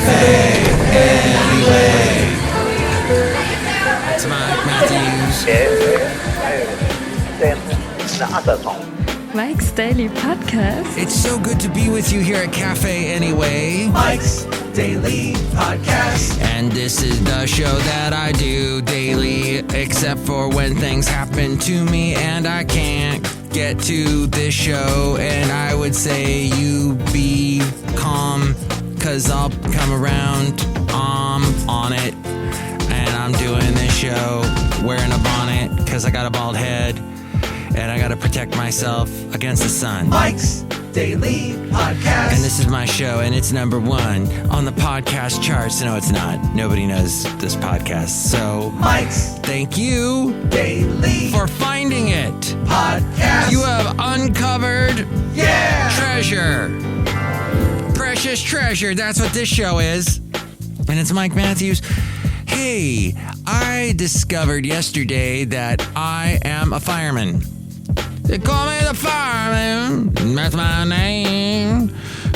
Cafe Anyway. It's Mike Matthews. Mike's Daily Podcast. It's so good to be with you here at Cafe Anyway. Mike's Daily Podcast. And this is the show that I do daily, except for when things happen to me and I can't get to this show. And I would say you be calm, cause I'll come around on it. And I'm doing this show wearing a bonnet, cause I got a bald head. And I gotta protect myself against the sun. Mike's Daily Podcast. And this is my show, and it's number one on the podcast charts. No, it's not. Nobody knows this podcast. So, Mike's thank you Daily for finding it. Podcast. You have uncovered treasure. Precious treasure. That's what this show is. And it's Mike Matthews. Hey, I discovered yesterday that I am a fireman. They call me the fireman. That's my name.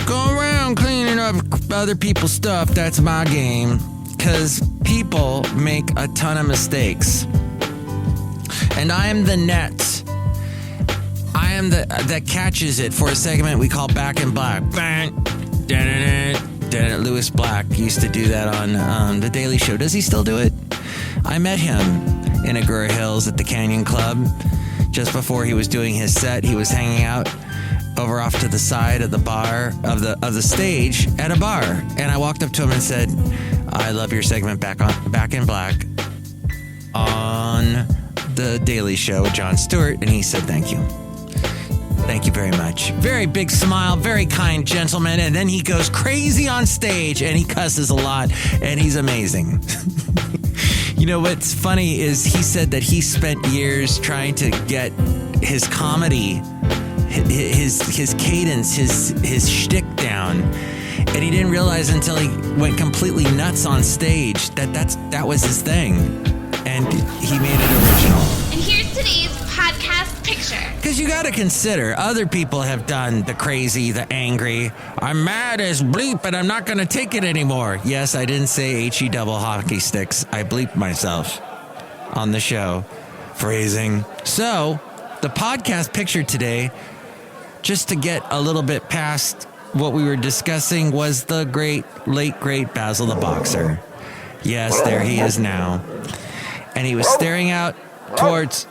Go around cleaning up other people's stuff. That's my game. Because people make a ton of mistakes. And I am the net. I am that catches it for a segment we call Back in Black. Lewis Black used to do that on The Daily Show. Does he still do it? I met him in Agoura Hills at the Canyon Club. Just before he was doing his set, he was hanging out over off to the side of the bar of the stage at a bar. And I walked up to him and said, I love your segment Back in Black on The Daily Show with Jon Stewart. And he said, thank you. Thank you very much. Very big smile, very kind gentleman. And then he goes crazy on stage and he cusses a lot and he's amazing. You know, what's funny is he said that he spent years trying to get his comedy, his cadence, his shtick down. And he didn't realize until he went completely nuts on stage that was his thing. And he made it original. And here's today's podcast picture. Because you got to consider, other people have done the crazy, the angry, I'm mad as bleep and I'm not going to take it anymore. Yes, I didn't say H-E double hockey sticks. I bleeped myself on the show. Phrasing. So, the podcast picture today, just to get a little bit past what we were discussing, was the late great Basil the Boxer. Yes, there he is now. And he was staring out towards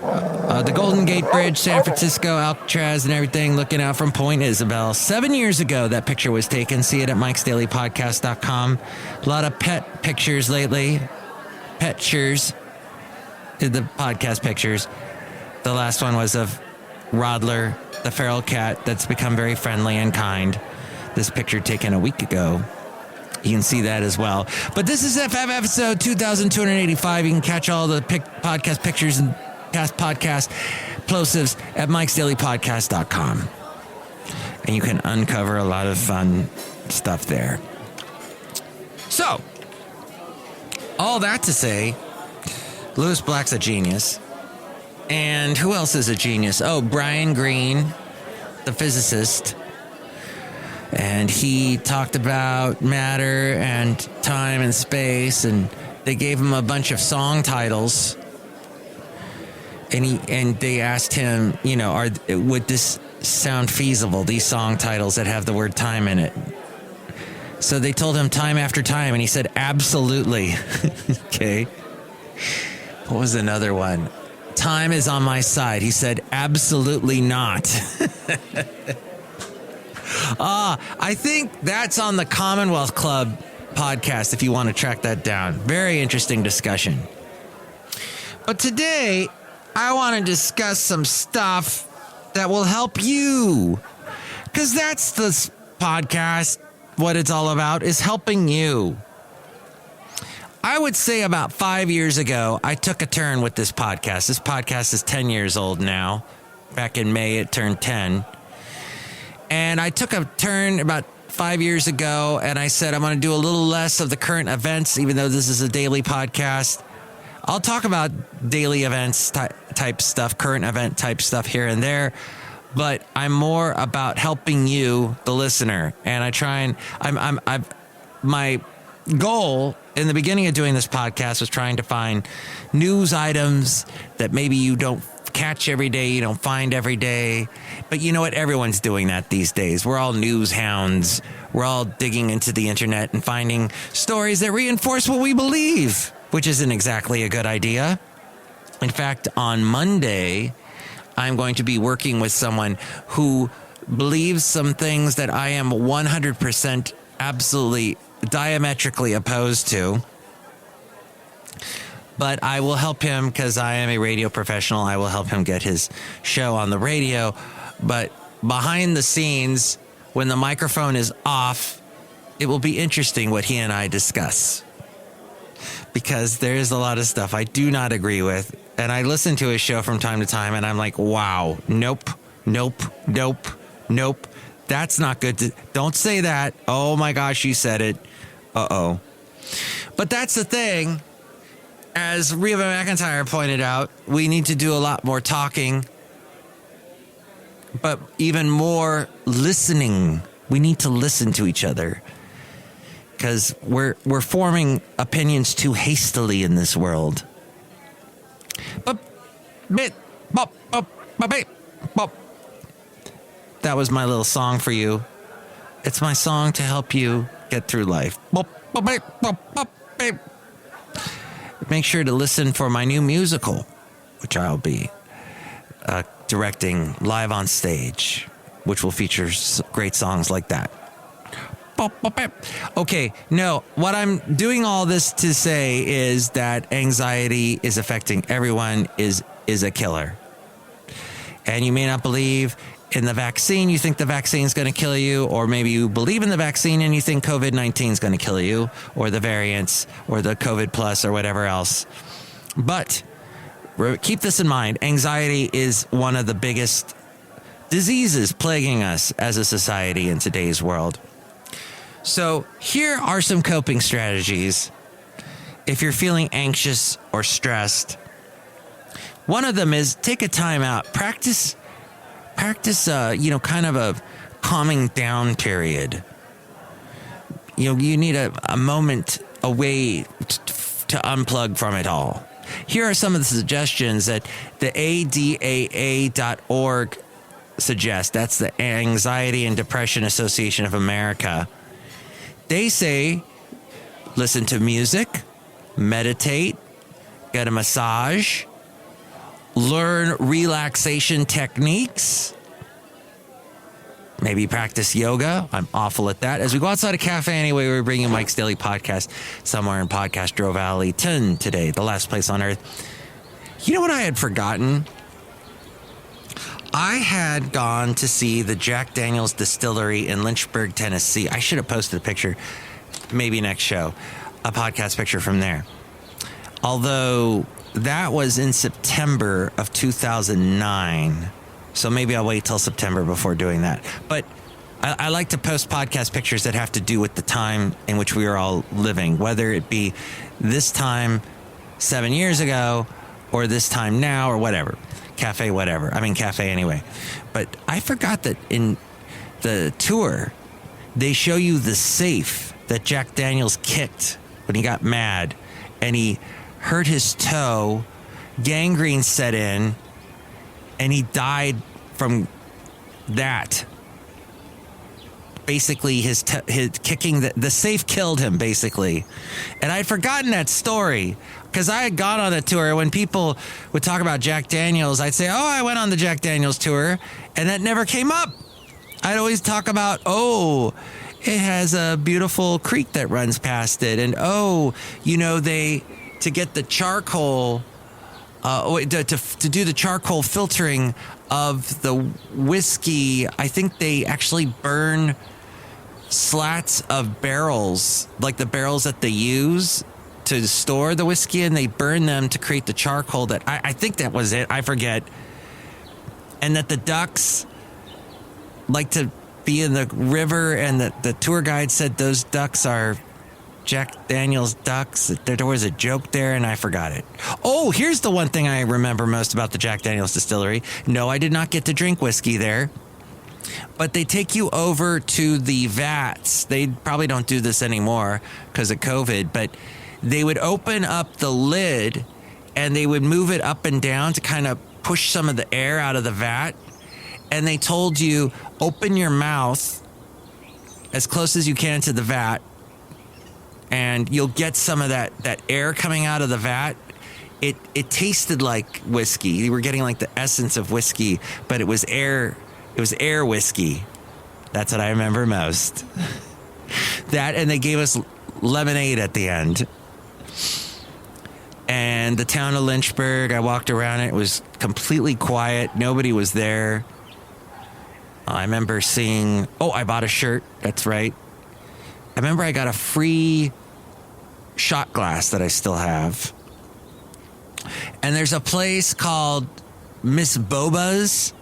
the Golden Gate Bridge, San Francisco, Alcatraz, and everything, looking out from Point Isabel. 7 years ago, that picture was taken. See it at MikesDailyPodcast.com. A lot of pet pictures lately. Petchers. The podcast pictures. The last one was of Rodler, the feral cat that's become very friendly and kind. This picture taken a week ago. You can see that as well. But this is FF episode 2285. You can catch all the podcast pictures and past podcast plosives at MikesDailyPodcast.com. And you can uncover a lot of fun stuff there. So, all that to say, Lewis Black's a genius. And who else is a genius? Oh, Brian Greene, the physicist. And he talked about matter and time and space, and they gave him a bunch of song titles. And they asked him, you know, would this sound feasible, these song titles that have the word time in it? So they told him time after time, and he said, absolutely. Okay. What was another one? Time is on my side. He said, absolutely not. I think that's on the Commonwealth Club podcast if you want to track that down. Very interesting discussion. But today, I want to discuss some stuff that will help you. Because that's the podcast, what it's all about, is helping you. I would say about 5 years ago, I took a turn with this podcast. This podcast is 10 years old now. Back in May, it turned 10. And I took a turn about 5 years ago, and I said I'm going to do a little less of the current events, even though this is a daily podcast. I'll talk about daily events type stuff, current event type stuff here and there, but I'm more about helping you, the listener. And I try and my goal in the beginning of doing this podcast was trying to find news items that maybe you don't catch every day, you don't find every day. But you know what? Everyone's doing that these days. We're all news hounds. We're all digging into the internet and finding stories that reinforce what we believe, which isn't exactly a good idea. In fact, on Monday, I'm going to be working with someone who believes some things that I am 100% absolutely diametrically opposed to. But I will help him because I am a radio professional. I will help him get his show on the radio. But behind the scenes, when the microphone is off, it will be interesting what he and I discuss. Because there is a lot of stuff I do not agree with. And I listen to his show from time to time and I'm like, wow, nope. That's not good. Don't say that. Oh my gosh, you said it. Uh-oh. But that's the thing. As Reba McEntire pointed out, we need to do a lot more talking, but even more listening. We need to listen to each other because we're forming opinions too hastily in this world. That was my little song for you. It's my song to help you get through life. Make sure to listen for my new musical, which I'll be directing live on stage, which will feature great songs like that. Okay, no, what I'm doing all this to say is that anxiety is affecting everyone, is a killer. And you may not believe in the vaccine, you think the vaccine is going to kill you, or maybe you believe in the vaccine and you think COVID-19 is going to kill you, or the variants, or the COVID plus, or whatever else. But keep this in mind. Anxiety is one of the biggest diseases plaguing us as a society in today's world. So here are some coping strategies if you're feeling anxious or stressed. One of them is take a time out. Practice, kind of a calming down period. You need a moment away to unplug from it all. Here are some of the suggestions that the ADAA.org suggests. That's the Anxiety and Depression Association of America. They say, listen to music, meditate, get a massage, learn relaxation techniques, maybe practice yoga. I'm awful at that. As we go outside a cafe anyway, we're bringing Mike's Daily Podcast somewhere in Podcastro Valley 10 today, the last place on earth. You know what I had forgotten? I had gone to see the Jack Daniel's Distillery in Lynchburg, Tennessee. I should have posted a picture, maybe next show, a podcast picture from there. Although that was in September of 2009. So maybe I'll wait till September before doing that. But I like to post podcast pictures that have to do with the time in which we are all living, whether it be this time 7 years ago or this time now or whatever. Cafe, whatever. I mean, cafe anyway. But I forgot that in the tour, they show you the safe that Jack Daniels kicked when he got mad and he hurt his toe, gangrene set in, and he died from that. Basically, his kicking, the safe killed him, basically. And I'd forgotten that story because I had gone on a tour. When people would talk about Jack Daniels, I'd say, oh, I went on the Jack Daniels tour, and that never came up. I'd always talk about, it has a beautiful creek that runs past it. And, to get the charcoal, to do the charcoal filtering of the whiskey, I think they actually burn slats of barrels, like the barrels that they use to store the whiskey, and they burn them to create the charcoal that I think that was it. I forget. And that the ducks like to be in the river, and the tour guide said those ducks are Jack Daniel's ducks. There was a joke there, and I forgot it. Oh, here's the one thing I remember most about the Jack Daniel's distillery. No, I did not get to drink whiskey there. But they take you over to the vats. They probably don't do this anymore because of COVID, but they would open up the lid and they would move it up and down to kind of push some of the air out of the vat. And they told you, open your mouth as close as you can to the vat, and you'll get some of that air coming out of the vat. It tasted like whiskey. You were getting like the essence of whiskey, but it was air. It was air whiskey. That's what I remember most. That, and they gave us lemonade at the end. And the town of Lynchburg, I walked around it. It was completely quiet. Nobody was there. I remember seeing, I bought a shirt. That's right. I remember I got a free shot glass that I still have. And there's a place called Miss Boba's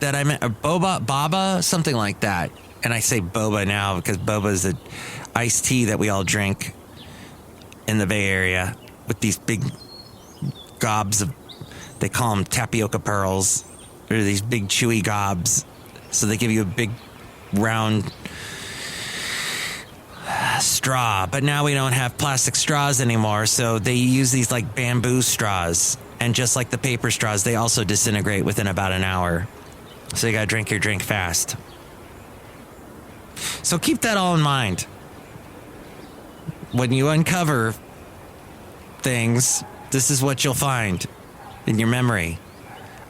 that I met, Baba, something like that. And I say boba now because boba is an iced tea that we all drink in the Bay Area with these big gobs of, they call them tapioca pearls. They're these big chewy gobs. So they give you a big round straw. But now we don't have plastic straws anymore. So they use these like bamboo straws. And just like the paper straws, they also disintegrate within about an hour. So you got to drink your drink fast. So keep that all in mind. When you uncover things, this is what you'll find in your memory.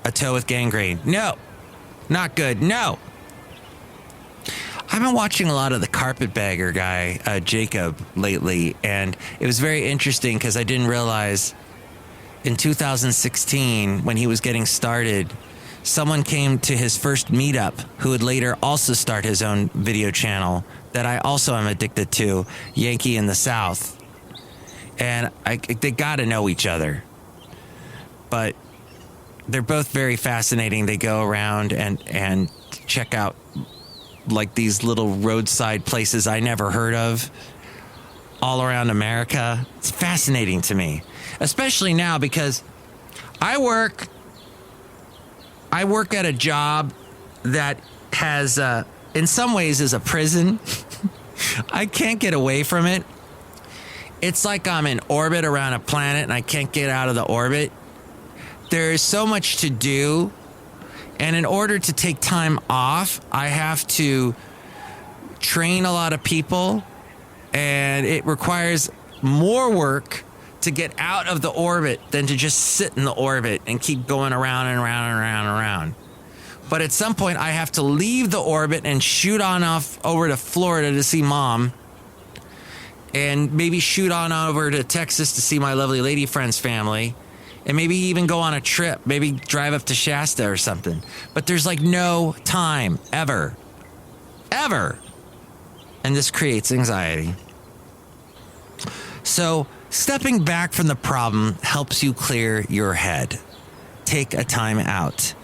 A toe with gangrene. No. Not good. No. I've been watching a lot of the carpetbagger guy, Jacob, lately. And it was very interesting because I didn't realize in 2016, when he was getting started, someone came to his first meetup who would later also start his own video channel that I also am addicted to, Yankee in the South. And they got to know each other. But they're both very fascinating. They go around and check out like these little roadside places I never heard of all around America. It's fascinating to me, especially now because I work at a job that has, in some ways, is a prison. I can't get away from it. It's like I'm in orbit around a planet and I can't get out of the orbit. There is so much to do. And in order to take time off, I have to train a lot of people. And it requires more work to get out of the orbit than to just sit in the orbit and keep going around and around and around and around. But at some point, I have to leave the orbit and shoot on off over to Florida to see Mom. And maybe shoot on over to Texas to see my lovely lady friend's family. And maybe even go on a trip. Maybe drive up to Shasta or something. But there's like no time, ever. Ever. And this creates anxiety. So stepping back from the problem helps you clear your head. Take a time out.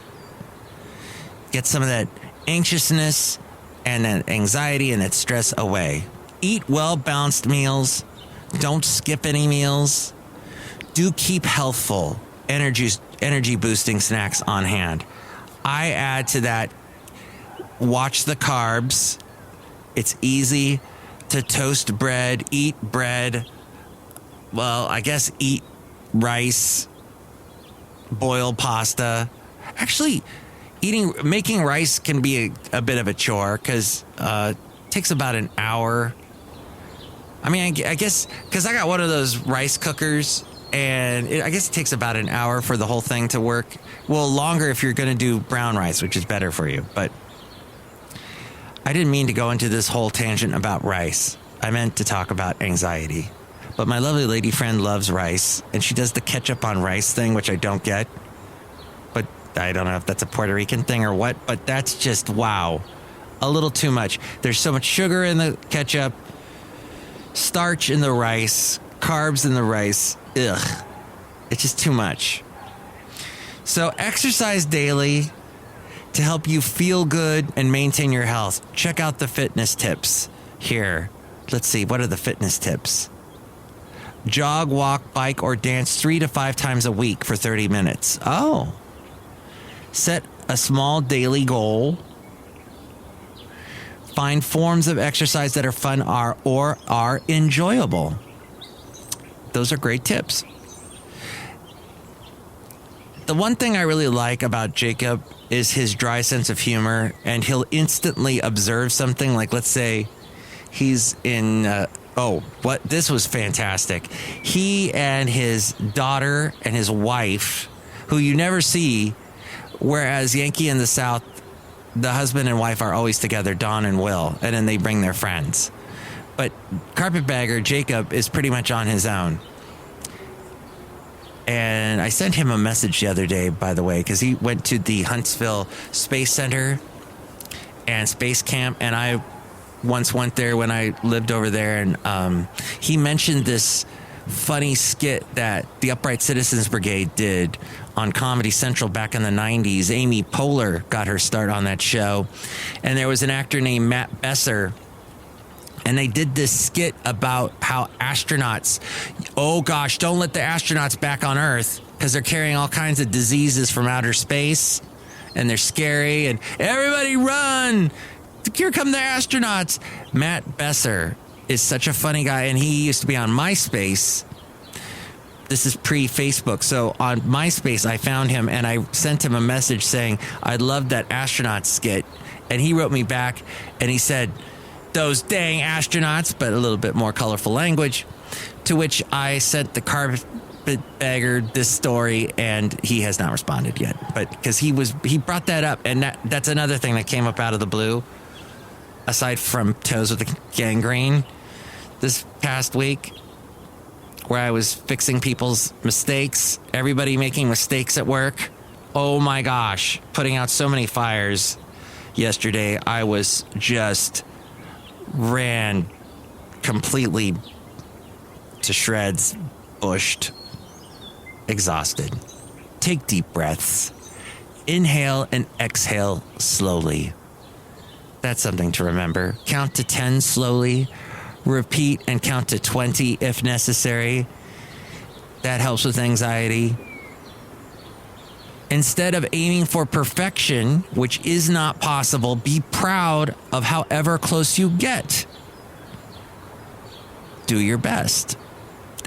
Get some of that anxiousness and that anxiety and that stress away. Eat well-balanced meals. Don't skip any meals. Do keep healthful, energy-boosting snacks on hand. I add to that, watch the carbs. It's easy to toast bread, eat bread. Well, I guess eat rice, boil pasta. Actually, making rice can be a bit of a chore because it takes about an hour. I mean, I guess because I got one of those rice cookers, and I guess it takes about an hour for the whole thing to work. Well, longer if you're going to do brown rice, which is better for you. But I didn't mean to go into this whole tangent about rice. I meant to talk about anxiety. But my lovely lady friend loves rice, and she does the ketchup on rice thing, which I don't get. But I don't know if that's a Puerto Rican thing or what, but that's just, wow, a little too much. There's so much sugar in the ketchup, starch in the rice, carbs in the rice. Ugh, it's just too much. So exercise daily to help you feel good and maintain your health. Check out the fitness tips here. Let's see, what are the fitness tips? Jog, walk, bike, or dance 3 to 5 times a week for 30 minutes. Oh. Set a small daily goal. Find forms of exercise that are fun or are enjoyable. Those are great tips. The one thing I really like about Jacob is his dry sense of humor, and he'll instantly observe something. Like, let's say he's in, this was fantastic. He and his daughter and his wife, who you never see, whereas Yankee in the South, the husband and wife are always together, Don and Will, and then they bring their friends. But Carpetbagger, Jacob, is pretty much on his own. And I sent him a message the other day, by the way, because he went to the Huntsville Space Center and Space Camp, and I once went there when I lived over there, and he mentioned this funny skit that the Upright Citizens Brigade did on Comedy Central back in the 90s. Amy Poehler got her start on that show, and there was an actor named Matt Besser, and they did this skit about how astronauts, oh gosh, don't let the astronauts back on Earth because they're carrying all kinds of diseases from outer space, and they're scary, and everybody run, here come the astronauts. Matt Besser is such a funny guy, and he used to be on MySpace. This is pre-Facebook. So on MySpace, I found him, and I sent him a message saying, I love that astronaut skit. And he wrote me back, and he said, those dang astronauts, but a little bit more colorful language, to which I sent the Carpetbagger this story, and he has not responded yet. But because he brought that up, and that's another thing that came up out of the blue, aside from Toes with the Gangrene this past week, where I was fixing people's mistakes, everybody making mistakes at work. Oh my gosh, putting out so many fires yesterday. I was just ran completely to shreds, bushed, exhausted. Take deep breaths. Inhale and exhale slowly. That's something to remember. Count to 10 slowly. Repeat and count to 20 if necessary. That helps with anxiety. Instead of aiming for perfection, which is not possible, be proud of however close you get. Do your best.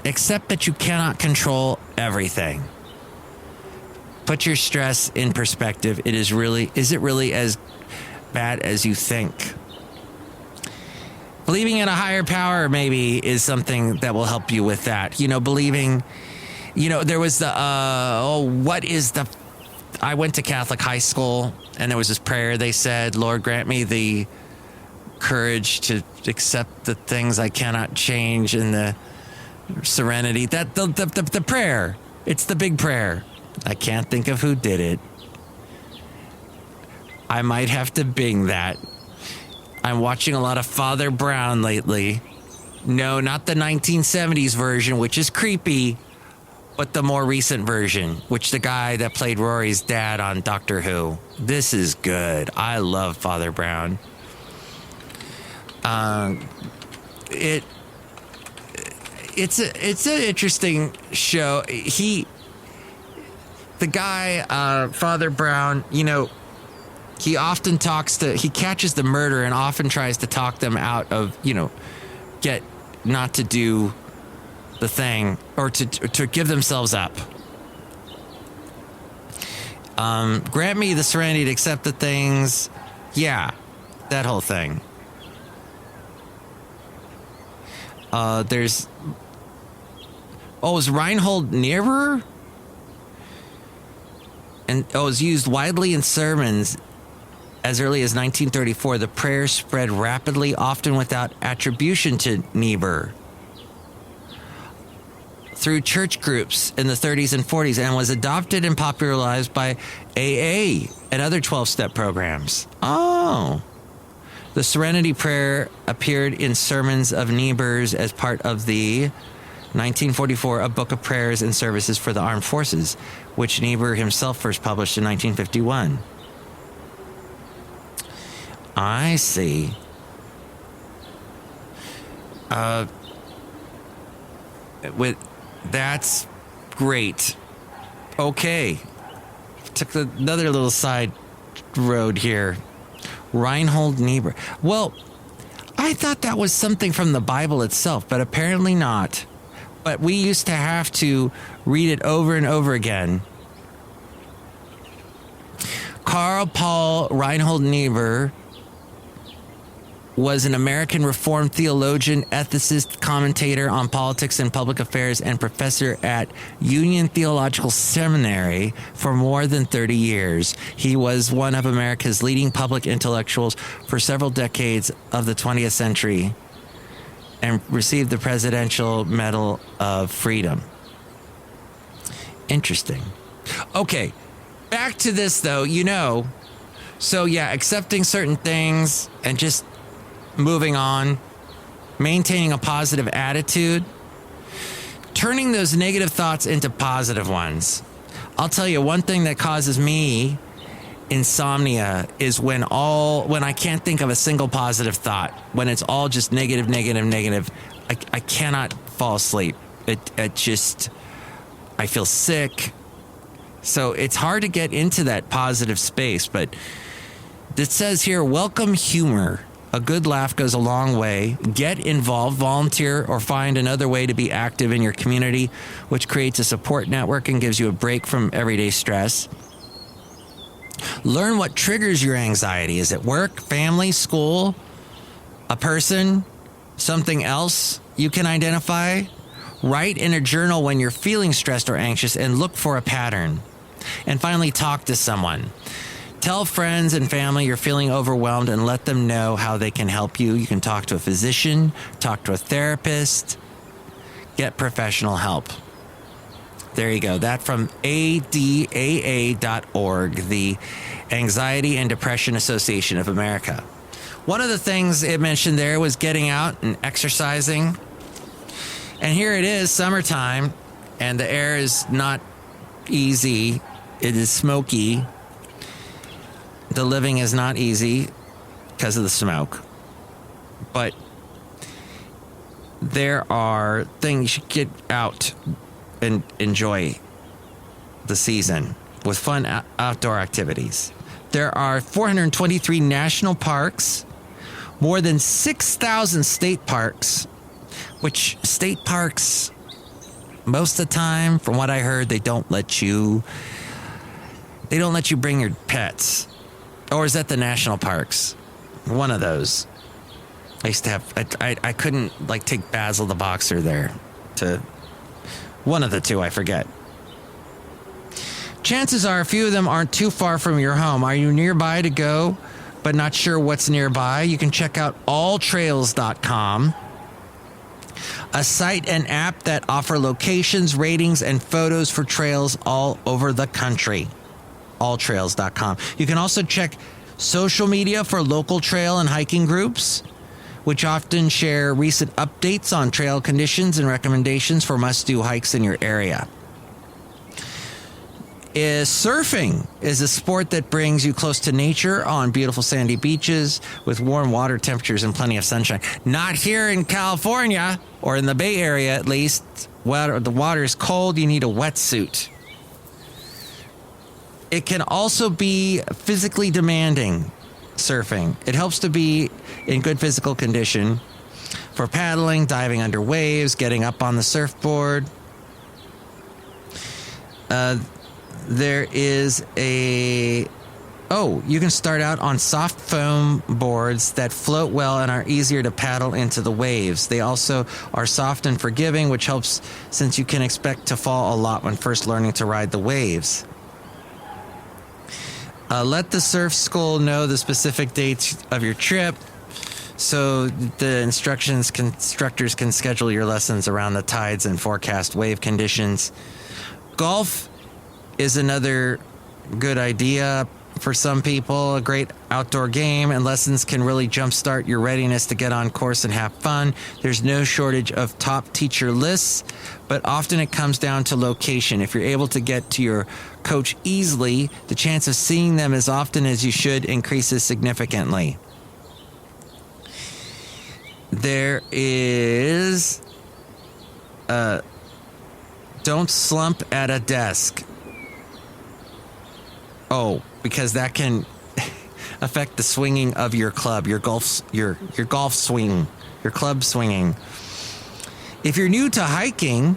Accept that you cannot control everything. Put your stress in perspective. Is it really as bad as you think? Believing in a higher power maybe is something that will help you with that. Believing, there was I went to Catholic high school, and there was this prayer they said, Lord, grant me the courage to accept the things I cannot change, and the serenity. That the prayer, it's the big prayer. I can't think of who did it. I might have to Bing that. I'm watching a lot of Father Brown lately. No, not the 1970s version, which is creepy, but the more recent version, which the guy that played Rory's dad on Doctor Who. This is good. I love Father Brown. It's an interesting show. The guy, Father Brown, he often he catches the murderer and often tries to talk them out of, get not to do the thing, or to give themselves up. Grant me the serenity to accept the things. Yeah, that whole thing. Is Reinhold Niebuhr? And it's used widely in sermons. As early as 1934, the prayer spread rapidly, often without attribution to Niebuhr, through church groups in the 30s and 40s, and was adopted and popularized by AA and other 12-step programs. Oh. The Serenity Prayer appeared in sermons of Niebuhr's as part of the 1944 A Book of Prayers and Services for the Armed Forces, which Niebuhr himself first published in 1951. I see. That's great. Okay. Took another little side road here. Reinhold Niebuhr. Well, I thought that was something from the Bible itself, but apparently not. But we used to have to read it over and over again. Karl Paul Reinhold Niebuhr was an American Reformed theologian, ethicist, commentator on politics and public affairs, and professor at Union Theological Seminary for more than 30 years. He was one of America's leading public intellectuals for several decades of the 20th century and received the Presidential Medal of Freedom. Interesting. Okay, back to this, though, So, yeah, accepting certain things and just moving on, maintaining a positive attitude, turning those negative thoughts into positive ones. I'll tell you, one thing that causes me insomnia is when I can't think of a single positive thought, when it's all just negative. I cannot fall asleep. It just, I feel sick. So it's hard to get into that positive space, but it says here, welcome humor. A good laugh goes a long way. Get involved, volunteer, or find another way to be active in your community, which creates a support network and gives you a break from everyday stress. Learn what triggers your anxiety. Is it work, family, school, a person, something else you can identify? Write in a journal when you're feeling stressed or anxious and look for a pattern. And finally, talk to someone. Tell friends and family you're feeling overwhelmed and let them know how they can help you. You can talk to a physician, talk to a therapist, get professional help. There you go. That from ADAA.org, the Anxiety and Depression Association of America. One of the things it mentioned there was getting out and exercising. And here it is, summertime, and the air is not easy. It is smoky. The living is not easy because of the smoke. But there are things you should get out and enjoy the season with fun outdoor activities. There are 423 national parks, more than 6,000 state parks, which state parks, most of the time, from what I heard, they don't let you bring your pets. Or is that the national parks? One of those. I used to have, I couldn't take Basil the Boxer there to one of the two, I forget. Chances are a few of them aren't too far from your home. Are you nearby to go, but not sure what's nearby? You can check out alltrails.com, a site and app that offer locations, ratings, and photos for trails all over the country. Alltrails.com. You can also check social media for local trail and hiking groups, which often share recent updates on trail conditions and recommendations for must-do hikes in your area. Surfing is a sport that brings you close to nature on beautiful sandy beaches with warm water temperatures and plenty of sunshine. Not here in California, or in the Bay Area at least. The water is cold. You need a wetsuit. It can also be physically demanding, surfing. It helps to be in good physical condition for paddling, diving under waves, getting up on the surfboard. There is you can start out on soft foam boards that float well and are easier to paddle into the waves. They also are soft and forgiving, which helps since you can expect to fall a lot when first learning to ride the waves. Let the surf school know the specific dates of your trip so the instructors can schedule your lessons around the tides and forecast wave conditions. Golf is another good idea for some people, a great outdoor game, and lessons can really jumpstart your readiness to get on course and have fun. There's no shortage of top teacher lists, but often it comes down to location. If you're able to get to your coach easily, the chance of seeing them as often as you should increases significantly. There is don't slump at a desk. Oh, because that can affect the swinging of your club, your golf swing, your club swinging. If you're new to hiking,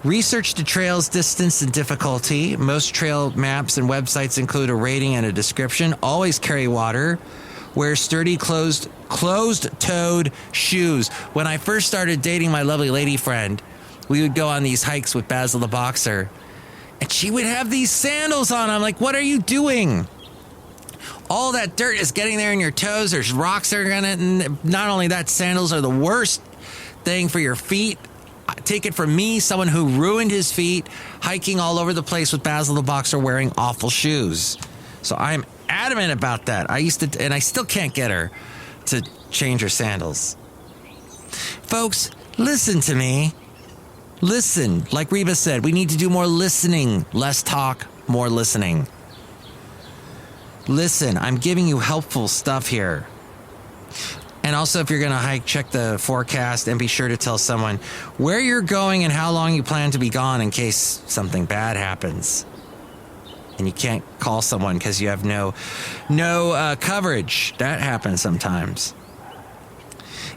research the trail's distance and difficulty. Most trail maps and websites include a rating and a description. Always carry water. Wear sturdy closed-toed shoes. When I first started dating my lovely lady friend, we would go on these hikes with Basil the Boxer, and she would have these sandals on. I'm like, what are you doing? All that dirt is getting there in your toes. There's rocks that are in it. And not only that, sandals are the worst thing for your feet. Take it from me, someone who ruined his feet hiking all over the place with Basil the Boxer wearing awful shoes. So I'm adamant about that. I still can't get her to change her sandals. Folks, listen to me. Listen. Like Reba said, we need to do more listening. Less talk, more listening. Listen, I'm giving you helpful stuff here. And also, if you're going to hike, check the forecast and be sure to tell someone where you're going and how long you plan to be gone in case something bad happens. And you can't call someone because you have no coverage. That happens sometimes.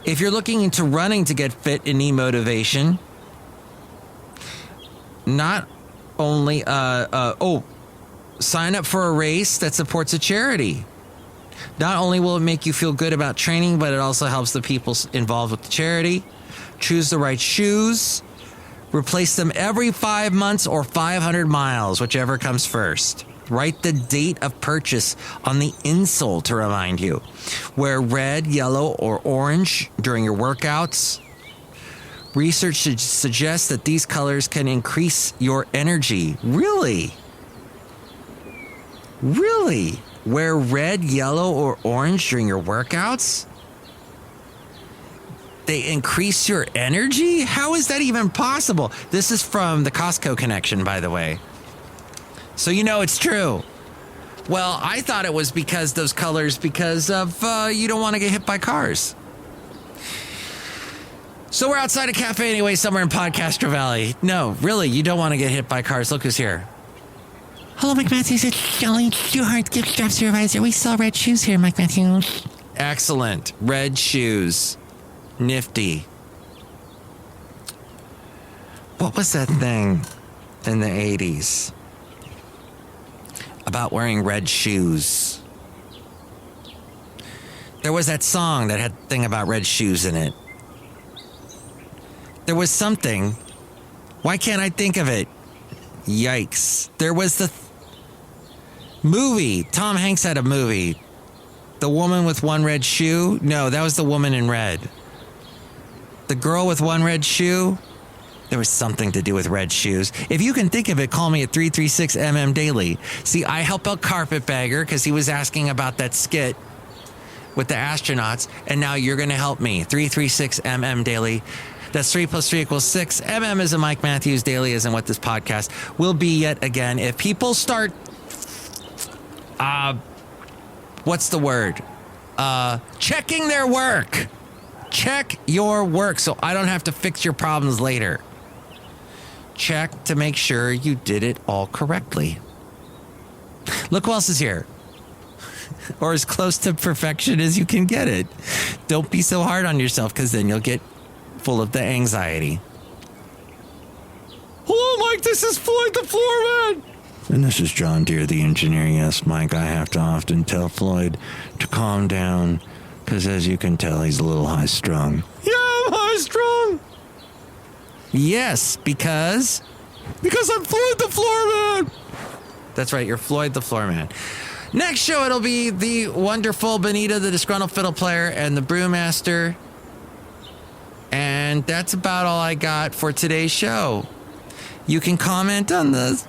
If you're looking into running to get fit and need motivation, not only sign up for a race that supports a charity. Not only will it make you feel good about training, but it also helps the people involved with the charity. Choose the right shoes. Replace them every 5 months or 500 miles, whichever comes first. Write the date of purchase on the insole to remind you. Wear red, yellow, or orange during your workouts. Research suggests that these colors can increase your energy. Really? Really? Wear red, yellow, or orange during your workouts? They increase your energy? How is that even possible? This is from the Costco connection, by the way. So you know it's true. Well, I thought it was because those colors, because of you don't want to get hit by cars. So we're outside a cafe anyway, somewhere in Podcaster Valley. No, really, you don't want to get hit by cars. Look who's here. Hello, Mike Matthews. It's Chely Shoehart, gift shop supervisor. We sell red shoes here, Mike Matthews. Excellent. Red shoes. Nifty. What was that thing in the 80s about wearing red shoes? There was that song that had a thing about red shoes in it. There was something. Why can't I think of it? Yikes. There was the movie. Tom Hanks had a movie. The woman with one red shoe? No, that was the woman in red. The girl with one red shoe? There was something to do with red shoes. If you can think of it, call me at 336MM Daily. See, I help out Carpetbagger because he was asking about that skit with the astronauts, and now you're going to help me. 336MM Daily. That's 3 + 3 = 6. MM is a Mike Matthews. Daily isn't what this podcast will be yet again. If people start, what's the word? Checking their work. Check your work so I don't have to fix your problems later. Check to make sure you did it all correctly. Look who else is here. Or as close to perfection as you can get it. Don't be so hard on yourself because then you'll get full of the anxiety. Hello, Mike. This is Floyd the Floorman. And this is John Deere, the engineer. Yes, Mike, I have to often tell Floyd to calm down because, as you can tell, he's a little high-strung. Yeah, I'm high-strung. Yes, because I'm Floyd the Floorman. That's right, you're Floyd the Floorman. Next show, it'll be the wonderful Benita, the Disgruntled Fiddle Player, and the Brewmaster. And that's about all I got for today's show. You can comment on there's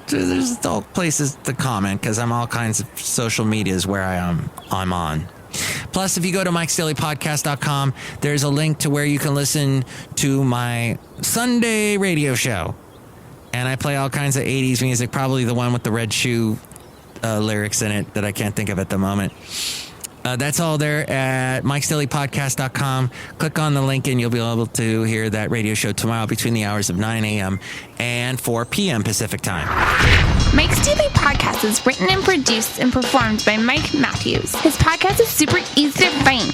all places to comment because I'm all kinds of social medias where I'm on. Plus, if you go to MikesDailyPodcast.com, there's a link to where you can listen to my Sunday radio show. And I play all kinds of 80s music, probably the one with the red shoe lyrics in it that I can't think of at the moment. That's all there at MikesDailyPodcast.com. Click on the link and you'll be able to hear that radio show tomorrow between the hours of 9 a.m. and 4 p.m. Pacific time. Mike's Daily Podcast is written and produced and performed by Mike Matthews. His podcast is super easy to find.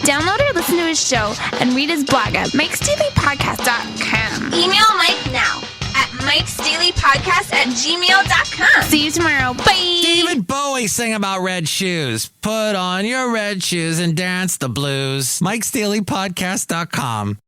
Download or listen to his show and read his blog at MikesDailyPodcast.com. Email Mike now at MikesDailyPodcast@gmail.com. See you tomorrow. Bye. David Bowie sang about red shoes. Put on your red shoes and dance the blues. MikesDailyPodcast.com.